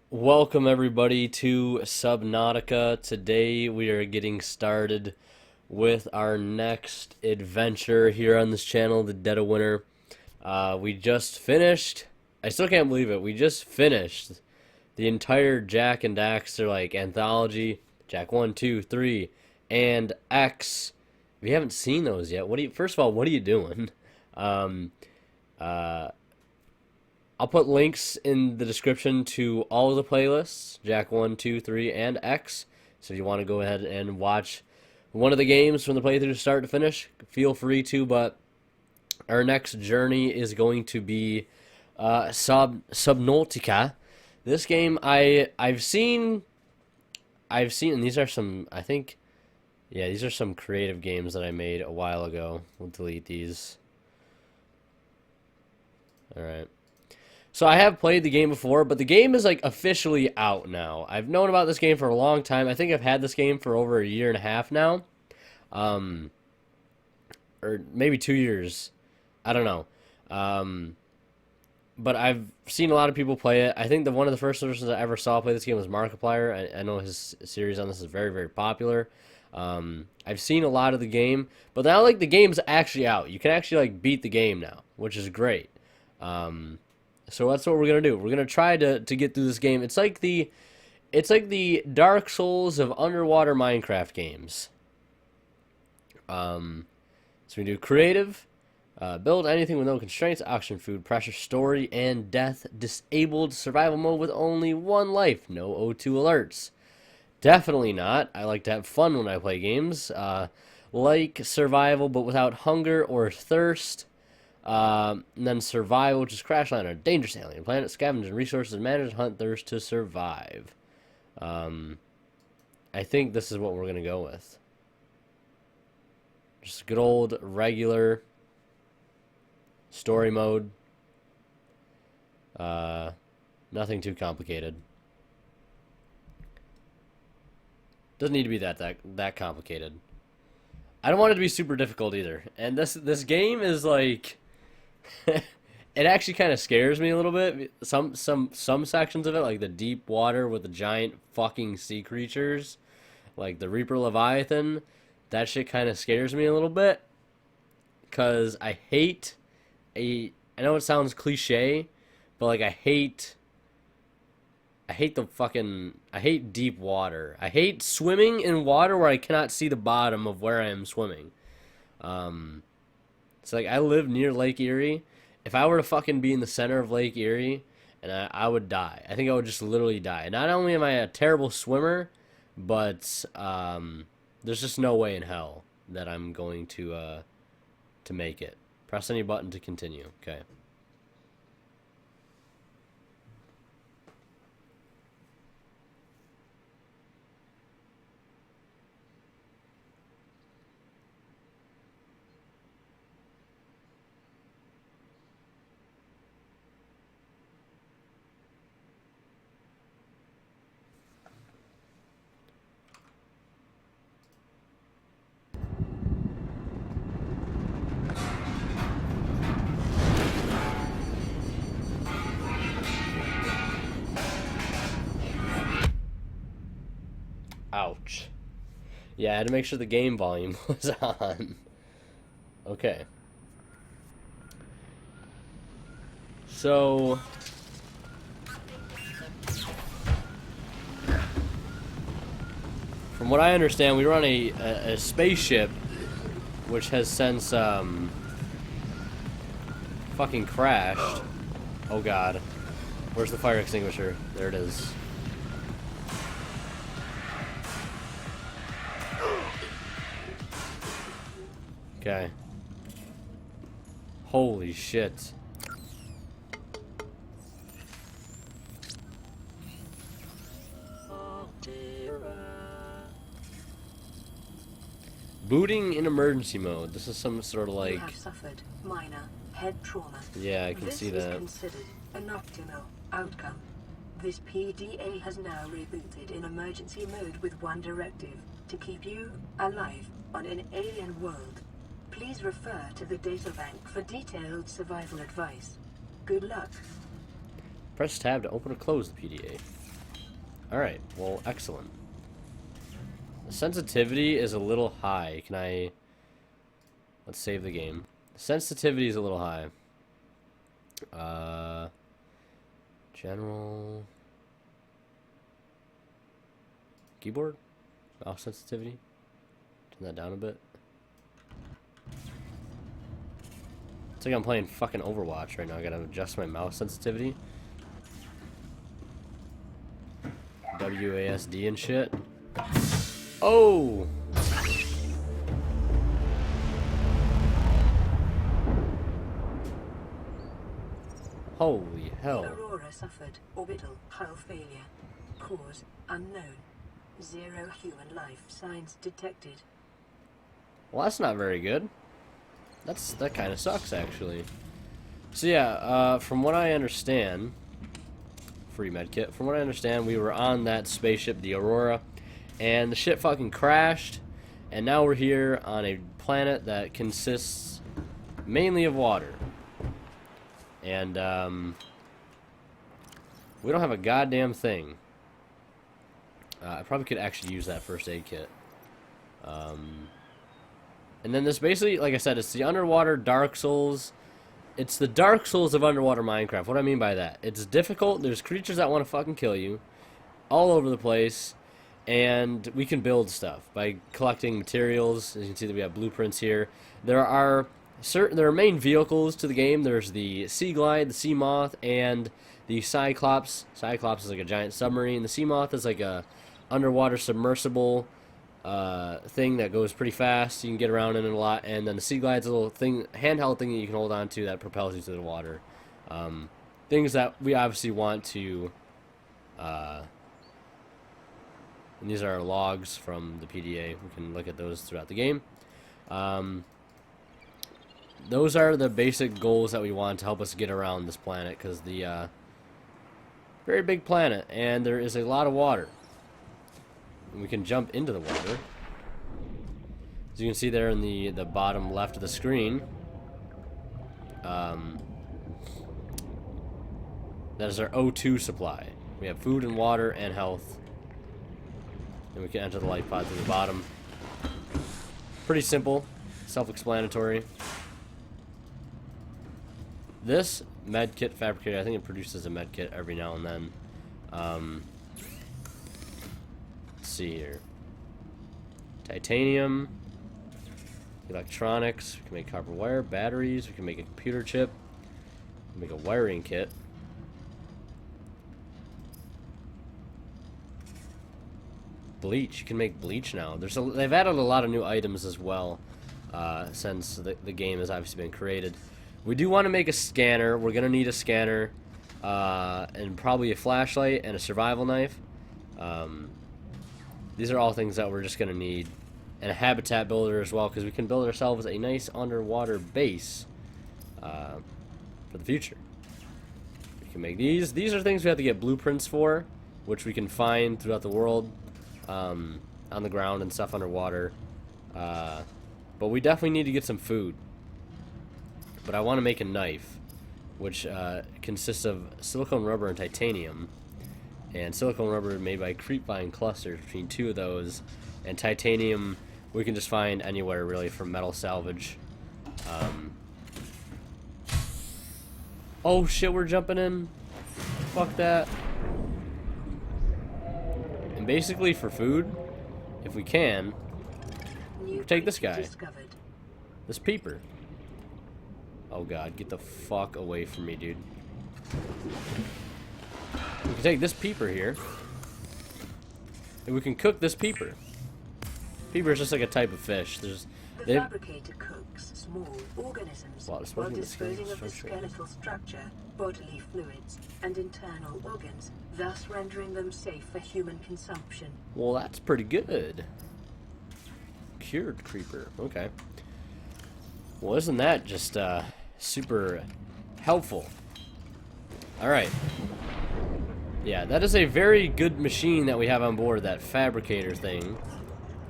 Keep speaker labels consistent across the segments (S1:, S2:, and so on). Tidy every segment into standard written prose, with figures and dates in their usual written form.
S1: Welcome everybody to Subnautica. Today we are getting started with our next adventure here on this channel, the Dead of Winter. We just finished. I still can't believe it. We just finished the entire Jack and Daxter anthology, Jack 1, 2, 3, and X. If you haven't seen those yet, first of all, what are you doing? Um, uh, I'll put links in the description to all of the playlists, Jack 1, 2, 3, and X. So if you want to go ahead and watch one of the games from the playthrough start to finish, feel free to. But our next journey is going to be Subnautica. This game I've seen, and these are some, I think, yeah, these are some creative games that I made a while ago. We'll delete these. All right. So I have played the game before, but the game is officially out now. I've known about this game for a long time. I think I've had this game for over a year and a half now. Or maybe 2 years. I don't know. But I've seen a lot of people play it. I think one of the first persons I ever saw play this game was Markiplier. I know his series on this is very, very popular. I've seen a lot of the game, but now the game's actually out. You can actually beat the game now, which is great. So that's what we're gonna do. We're gonna try to get through this game. It's like the Dark Souls of underwater Minecraft games. So we do creative, build anything with no constraints, auction food, pressure, story, and death. Disabled survival mode with only one life. No O2 alerts. Definitely not. I like to have fun when I play games. Like survival, but without hunger or thirst. And then survival, which is crash land on a dangerous alien planet, scavenge resources, and manage, hunt, thirst to survive. I think this is what we're gonna go with. Just good old regular story mode. Nothing too complicated. Doesn't need to be that complicated. I don't want it to be super difficult either. And this game is it actually kind of scares me a little bit. Some sections of it, like the deep water with the giant fucking sea creatures, like the Reaper Leviathan, that shit kind of scares me a little bit. Cause I know it sounds cliche, but I hate deep water. I hate swimming in water where I cannot see the bottom of where I am swimming. It's I live near Lake Erie. If I were to fucking be in the center of Lake Erie, and I would die. I think I would just literally die. Not only am I a terrible swimmer, but there's just no way in hell that I'm going to make it. Press any button to continue. Okay. Ouch. Yeah, I had to make sure the game volume was on. Okay. So from what I understand, we were on a spaceship which has since fucking crashed. Oh god. Where's the fire extinguisher? There it is. Okay. Holy shit. Booting in emergency mode. This is some sort of
S2: You have suffered minor head trauma.
S1: Yeah, I can see that.
S2: This is considered an optimal outcome. This PDA has now rebooted in emergency mode with one directive: to keep you alive on an alien world. Please refer to the databank for detailed survival advice. Good luck.
S1: Press tab to open or close the PDA. Alright, well, excellent. The sensitivity is a little high. Can I... Let's save the game. The sensitivity is a little high. General... Keyboard? Mouse sensitivity? Turn that down a bit. It's like I'm playing fucking Overwatch right now. I gotta adjust my mouse sensitivity. WASD and shit. Oh! Holy hell.
S2: Aurora suffered orbital hull failure. Cause unknown. 0 human life signs detected.
S1: Well, that's not very good. That kind of sucks, actually. So yeah, from what I understand, free medkit. From what I understand, we were on that spaceship, the Aurora, and the ship fucking crashed, and now we're here on a planet that consists mainly of water. And we don't have a goddamn thing. I probably could actually use that first aid kit. And then this basically, like I said, it's the underwater Dark Souls. It's the Dark Souls of underwater Minecraft. What do I mean by that? It's difficult. There's creatures that want to fucking kill you all over the place. And we can build stuff by collecting materials. As you can see that we have blueprints here. There are main vehicles to the game. There's the Sea Glide, the Sea Moth, and the Cyclops. Cyclops is like a giant submarine. The Sea Moth is like a underwater submersible thing that goes pretty fast. You can get around in it a lot. And then the Sea Glide's a little thing, handheld thing that you can hold on to that propels you to the water. Things that we obviously want to... and these are our logs from the PDA. We can look at those throughout the game. Those are the basic goals that we want to help us get around this planet, because the very big planet, and there is a lot of water. And we can jump into the water. As you can see there in the bottom left of the screen, that is our O2 supply. We have food and water and health. And we can enter the life pod through the bottom. Pretty simple, self-explanatory. This medkit fabricator, I think it produces a medkit every now and then. Let's see here. Titanium, electronics. We can make copper wire, batteries. We can make a computer chip. We can make a wiring kit. Bleach. You can make bleach now. They've added a lot of new items as well since the game has obviously been created. We do want to make a scanner. We're going to need a scanner and probably a flashlight and a survival knife. These are all things that we're just going to need. And a habitat builder as well, because we can build ourselves a nice underwater base for the future. We can make these. These are things we have to get blueprints for, which we can find throughout the world on the ground and stuff underwater. But we definitely need to get some food. But I want to make a knife, which consists of silicone rubber and titanium. And silicone rubber made by creepvine clusters between two of those. And titanium we can just find anywhere, really, from metal salvage. Oh shit, we're jumping in. Fuck that. And basically for food, if we can, we'll take this guy. This peeper. Oh god, get the fuck away from me, dude. We can take this peeper here, and we can cook this peeper. Peeper is just like a type of fish.
S2: The fabricator cooks small organisms while disposing of the skeletal structure, bodily fluids, and internal organs, thus rendering them safe for human consumption.
S1: Well, that's pretty good. Cured creeper. Okay. Well, isn't that just super helpful? Alright. Yeah, that is a very good machine that we have on board, that fabricator thing.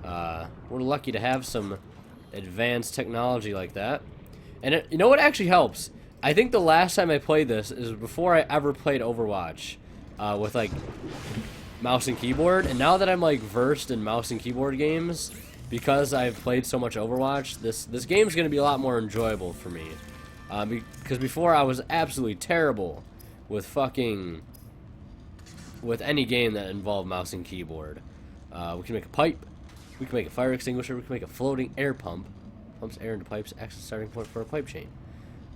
S1: We're lucky to have some advanced technology like that. And you know what actually helps? I think the last time I played this is before I ever played Overwatch. With like mouse and keyboard, and now that I'm like versed in mouse and keyboard games, because I've played so much Overwatch, this game's gonna be a lot more enjoyable for me. Because before I was absolutely terrible with with any game that involved mouse and keyboard. We can make a pipe, we can make a fire extinguisher, we can make a floating air pump, pumps air into pipes, acts as a starting point for a pipe chain,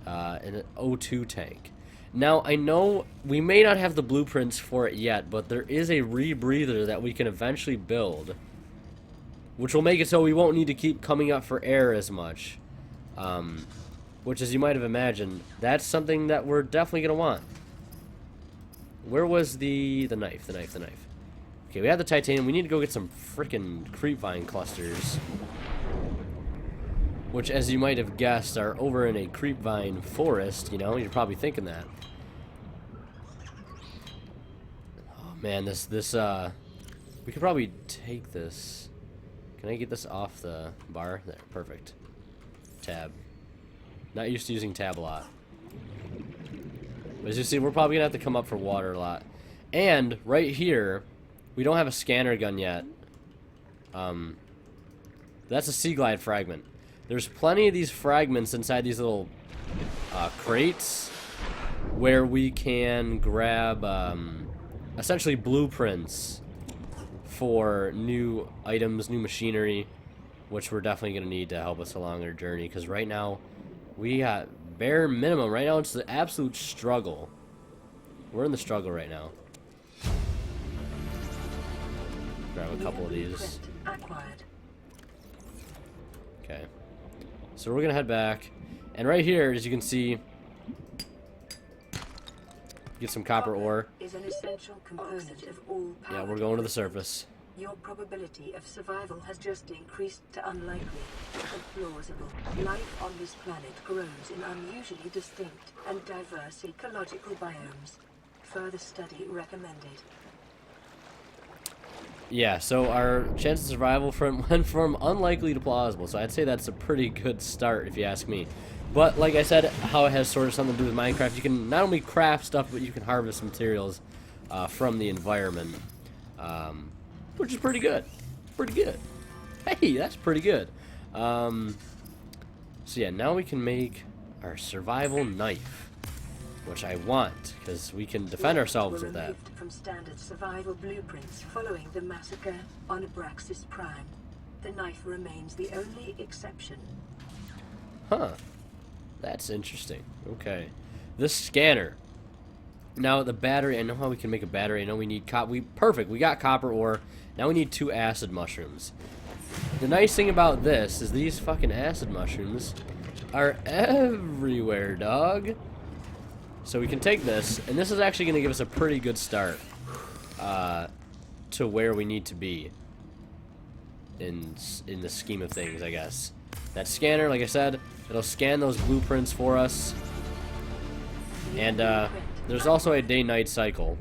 S1: and an O2 tank. Now, I know we may not have the blueprints for it yet, but there is a rebreather that we can eventually build, which will make it so we won't need to keep coming up for air as much. Which, as you might have imagined, that's something that we're definitely going to want. Where was the knife? The knife. Okay, we have the titanium. We need to go get some freaking creepvine clusters. Which, as you might have guessed, are over in a creepvine forest, you know? You're probably thinking that. Oh, man, this we could probably take this. Can I get this off the bar? There, perfect. Tab. Not used to using tab a lot. But as you see, we're probably going to have to come up for water a lot. And, right here, we don't have a scanner gun yet. That's a Sea Glide fragment. There's plenty of these fragments inside these little crates where we can grab essentially blueprints for new items, new machinery, which we're definitely going to need to help us along our journey, because right now we got bare minimum. Right now it's the absolute struggle. We're in the struggle right now. Grab a couple of these. Okay. So we're going to head back. And right here, as you can see, get some copper ore.
S2: Is an essential component of all power.
S1: Yeah, we're going to the surface.
S2: Your probability of survival has just increased to unlikely and plausible. Life on this planet grows in unusually distinct and diverse ecological biomes. Further study recommended.
S1: Yeah, so our chance of survival went from unlikely to plausible, so I'd say that's a pretty good start if you ask me. But like I said, how it has sort of something to do with Minecraft, you can not only craft stuff, but you can harvest materials from the environment. Which is pretty good. Pretty good. Hey, that's pretty good. So yeah, now we can make our survival knife, which I want, because we can defend ourselves with that.
S2: From standard survival blueprints following the massacre on Abraxas Prime, the knife remains the only exception.
S1: Huh. That's interesting. Okay. This scanner. Now the battery, I know how we can make a battery. I know we need perfect. We got copper ore. Now we need 2 acid mushrooms. The nice thing about this is these fucking acid mushrooms are everywhere, dog. So we can take this, and this is actually going to give us a pretty good start to where we need to be in the scheme of things, I guess. That scanner, like I said, it'll scan those blueprints for us. And there's also a day-night cycle.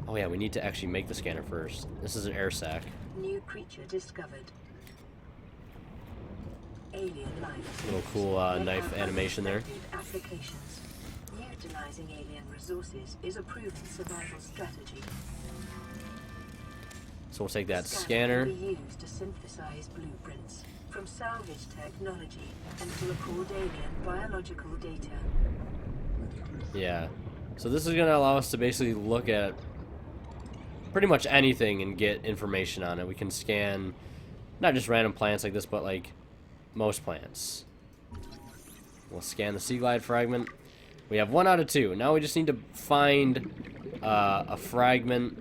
S1: Oh yeah, we need to actually make the scanner first. This is an air sac.
S2: New creature discovered. Alien life.
S1: Little cool knife animation there.
S2: Applications. Utilizing alien resources is a proven survival strategy.
S1: So we'll take that scanner.
S2: Can be used to synthesize blueprints from salvage technology and to record alien biological data.
S1: Yeah. So this is going to allow us to basically look at pretty much anything and get information on it. We can scan not just random plants like this, but like most plants. We'll scan the Sea Glide fragment. We have 1 out of 2. Now we just need to find a fragment,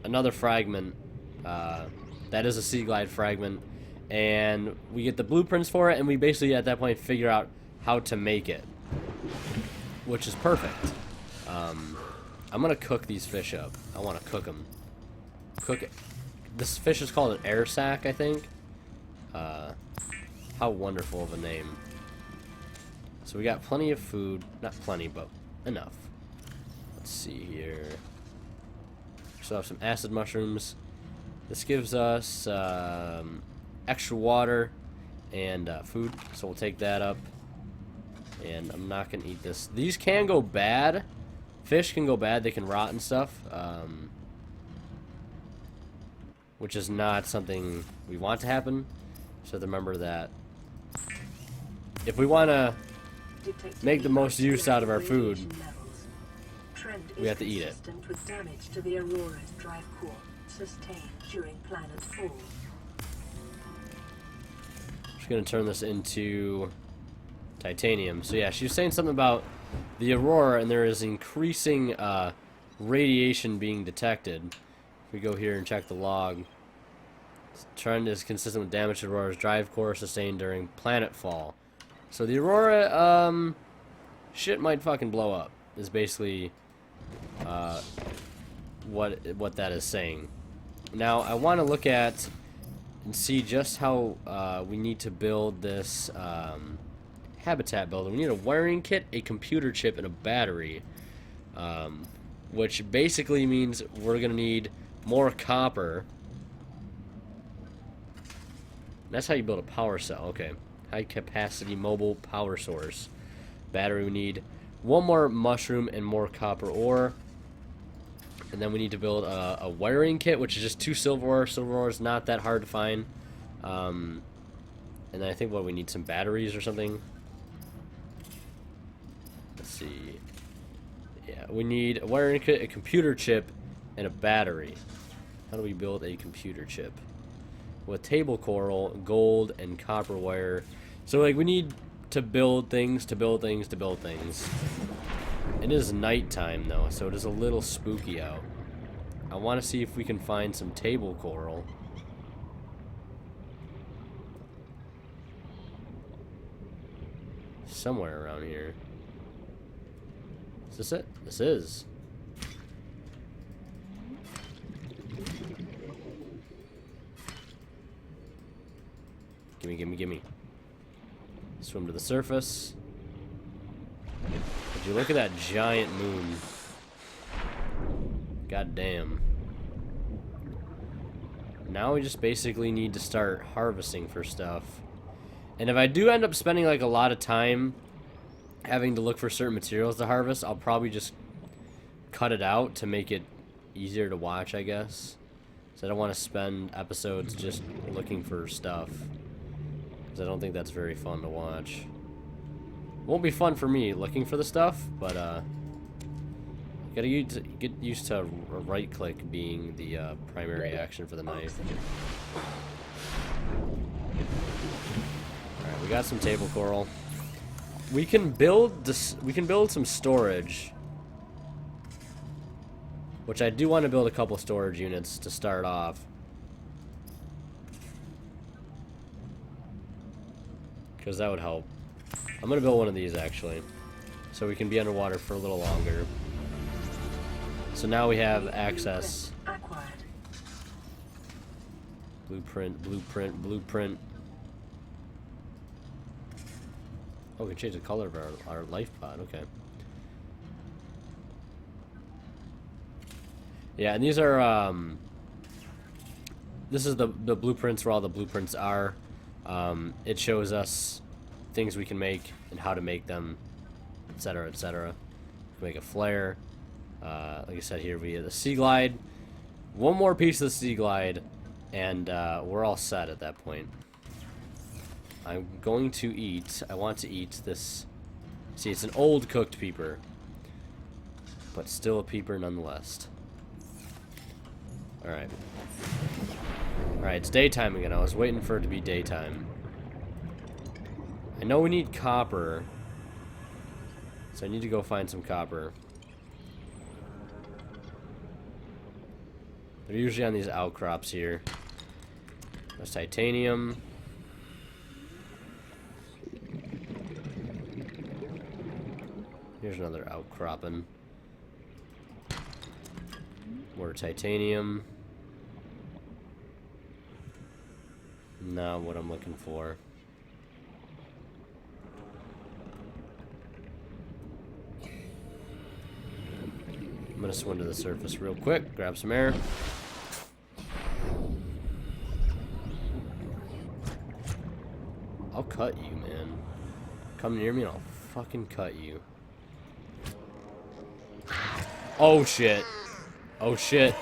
S1: another fragment that is a Sea Glide fragment, and we get the blueprints for it, and we basically at that point figure out how to make it, which is perfect. I'm gonna cook these fish up. I want to cook them. Cook it. This fish is called an air sac, I think. How wonderful of a name. So we got plenty of food. Not plenty, but enough. Let's see here. Still have some acid mushrooms. This gives us extra water and food, so we'll take that up. And I'm not gonna eat this. These can go bad Fish can go bad, they can rot and stuff, which is not something we want to happen. So remember that if we want to make the most use out of our food, we have to eat it.
S2: With damage to the Aurora's drive core sustained during planetfall.
S1: Just gonna turn this into titanium. So yeah, she was saying something about the Aurora, and there is increasing radiation being detected. If we go here and check the log, trend is consistent with damage to Aurora's drive core sustained during planetfall. So the Aurora, shit might fucking blow up. Is basically what that is saying. Now I want to look at and see just how we need to build this habitat builder. We need a wiring kit, a computer chip, and a battery, which basically means we're gonna need more copper. That's how you build a power cell. Okay, high capacity mobile power source. Battery, we need one more mushroom and more copper ore. And then we need to build a wiring kit, which is just 2 silver ore. Silver ore is not that hard to find. And then I think, we need some batteries or something. Let's see. Yeah, we need a wiring kit, a computer chip, and a battery. How do we build a computer chip? With table coral, gold, and copper wire. So, like, we need to build things, to build things, to build things. It is nighttime, though, so it is a little spooky out. I want to see if we can find some table coral. Somewhere around here. Is this it? This is. Gimme, gimme, gimme. Swim to the surface. Would you look at that giant moon? God damn. Now we just basically need to start harvesting for stuff. And if I do end up spending like a lot of time having to look for certain materials to harvest, I'll probably just cut it out to make it easier to watch, I guess. So I don't want to spend episodes just looking for stuff, because I don't think that's very fun to watch. Won't be fun for me looking for the stuff, but gotta get used to right click being the primary action for the knife. Alright, we got some table coral. We can build this, we can build some storage, which I do want to build a couple storage units to start off, because that would help. I'm gonna build one of these actually, so we can be underwater for a little longer. So now we have access. Blueprint, blueprint, blueprint. Oh, we can change the color of our life pod. Okay. Yeah, and these are this is the blueprints where all the blueprints are. It shows us things we can make and how to make them, etc., etc. We can make a flare. Like I said, here we have the sea glide. One more piece of the sea glide, and we're all set at that point. I'm going to eat. I want to eat this. See, it's an old cooked peeper, but still a peeper nonetheless. Alright. Alright, it's daytime again. I was waiting for it to be daytime. I know we need copper, so I need to go find some copper. They're usually on these outcrops here. There's titanium. Here's another outcropping. More titanium. Not what I'm looking for. I'm gonna swim to the surface real quick, grab some air. I'll cut you, man. Come near me and I'll fucking cut you. Oh shit. Oh shit.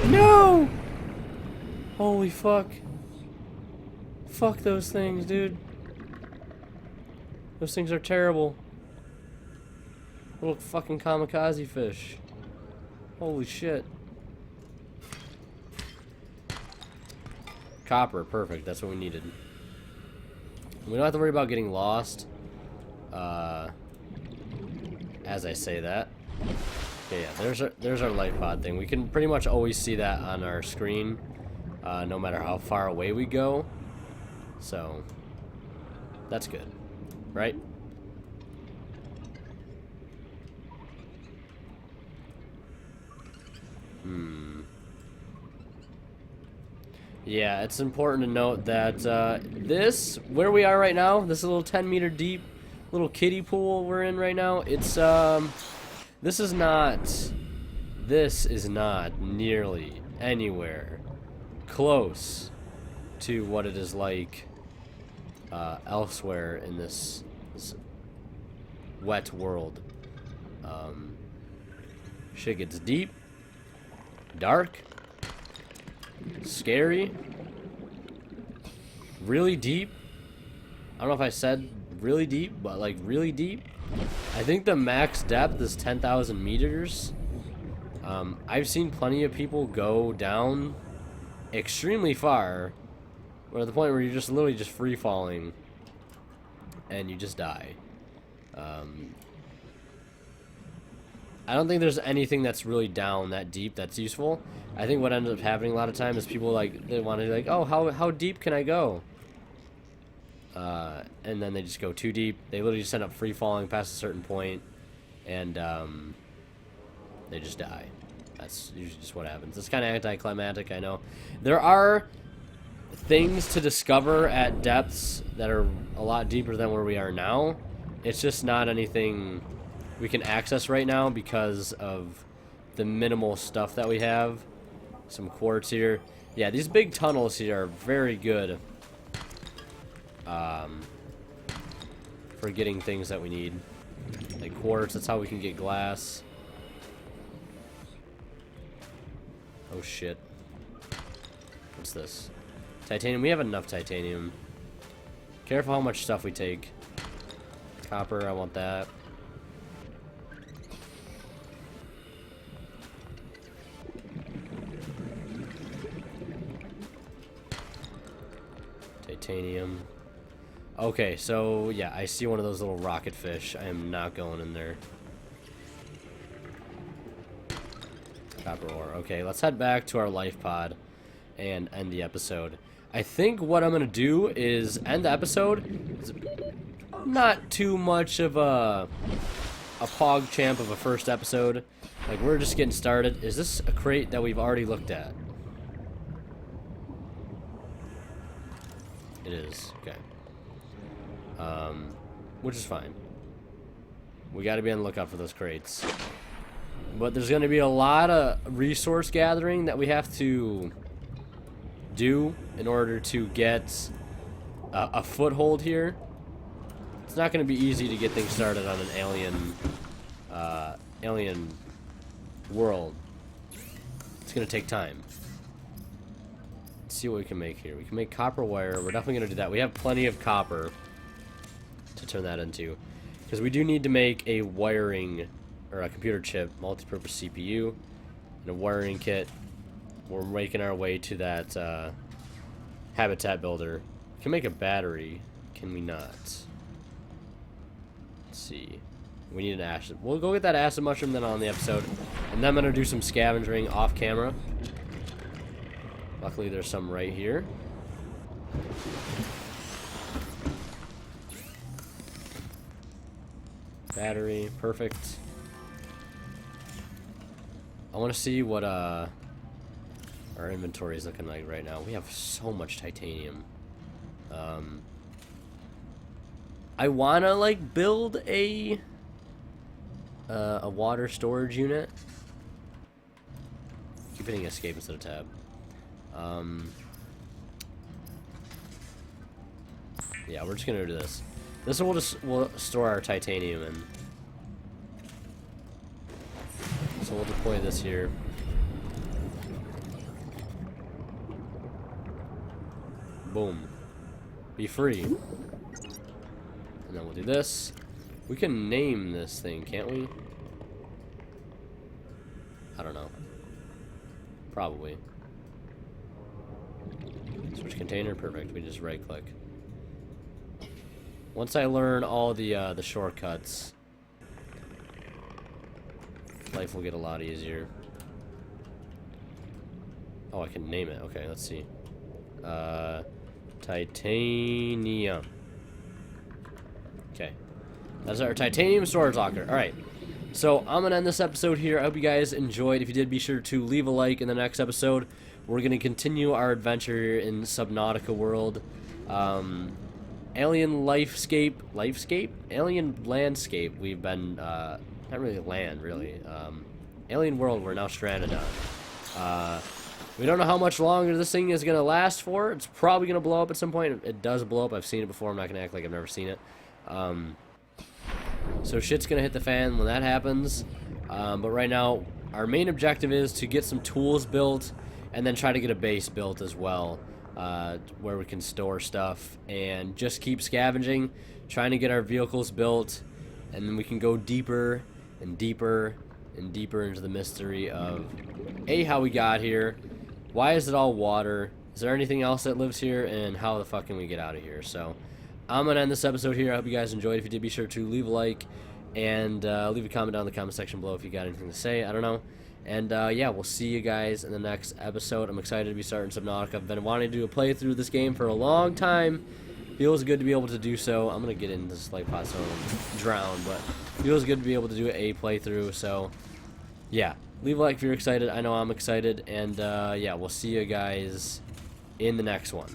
S1: No! Holy fuck. Fuck those things, dude. Those things are terrible. Little fucking kamikaze fish. Holy shit. Copper, perfect. That's what we needed. We don't have to worry about getting lost. As I say that. Okay, yeah, there's our life pod thing. We can pretty much always see that on our screen, no matter how far away we go. So, that's good, right? Yeah, it's important to note that this, where we are right now, this little 10-meter deep little kiddie pool we're in right now, it's, this is not nearly anywhere close to what it is like elsewhere in this wet world. Shit gets deep, dark, scary, really deep. I don't know if I said really deep, but like really deep. I think the max depth is 10,000 meters. I've seen plenty of people go down extremely far, or to the point where you're just literally just free falling and you just die. I don't think there's anything that's really down that deep that's useful. I think what ends up happening a lot of time is people like, they want to be like, oh, how deep can I go? And then they just go too deep. They literally just end up free falling past a certain point, and they just die. That's usually just what happens. It's kind of anticlimactic, I know. There are things to discover at depths that are a lot deeper than where we are now. It's just not anything we can access right now because of the minimal stuff that we have. Some quartz here. Yeah, these big tunnels here are very good for getting things that we need. Like quartz, that's how we can get glass. Oh shit. What's this? Titanium. We have enough titanium. Careful how much stuff we take. Copper, I want that. Titanium. Okay, so yeah, I see one of those little rocket fish. I am not going in there. Copper ore. Okay, let's head back to our life pod and end the episode. I think what I'm gonna do is end the episode. It's not too much of a pog champ of a first episode. Like, we're just getting started. Is this a crate that we've already looked at? It is. Okay. Which is fine. We got to be on the lookout for those crates. But there's going to be a lot of resource gathering that we have to do in order to get a foothold here. It's not going to be easy to get things started on an alien world. It's going to take time. Let's see what we can make here. We can make copper wire. We're definitely going to do that. We have plenty of copper to turn that into, because we do need to make a wiring or a computer chip, multi-purpose CPU, and a wiring kit. We're making our way to that habitat builder. We can make a battery. Can we not? Let's see. We need an acid. We'll go get that acid mushroom then on the episode, and then I'm gonna do some scavenging off camera. Luckily, there's some right here. Battery, perfect. I want to see what our inventory is looking like right now. We have so much titanium. I wanna like build a water storage unit. Keep hitting escape instead of tab. Yeah, we're just gonna do this. This we'll store our titanium in. so we'll deploy this here. Boom. Be free. And then we'll do this. We can name this thing, can't we? I don't know. Probably. Switch container, perfect. We just right click. Once I learn all the shortcuts, life will get a lot easier. Oh, I can name it. Okay, let's see. Titanium. Okay. That's our titanium storage locker. Alright. So, I'm going to end this episode here. I hope you guys enjoyed. If you did, be sure to leave a like. In the next episode, we're going to continue our adventure here in Subnautica world. Alien alien landscape. We've been, not really land, really. Alien world we're now stranded on. We don't know how much longer this thing is going to last for. It's probably going to blow up at some point. It does blow up. I've seen it before. I'm not going to act like I've never seen it. So shit's going to hit the fan when that happens. But right now, our main objective is to get some tools built and then try to get a base built as well, where we can store stuff and just keep scavenging, trying to get our vehicles built, and then we can go deeper and deeper and deeper into the mystery of how we got here, why is it all water, is there anything else that lives here, and how the fuck can we get out of here. So I'm gonna end this episode here. I hope you guys enjoyed. If you did, be sure to leave a like and leave a comment down in the comment section below if you got anything to say. I don't know. And yeah, we'll see you guys in the next episode. I'm excited to be starting Subnautica. I've been wanting to do a playthrough of this game for a long time. Feels good to be able to do so. I'm gonna get into this life pod so I don't drown, but feels good to be able to do a playthrough. So yeah, leave a like if you're excited. I know I'm excited. And yeah, we'll see you guys in the next one.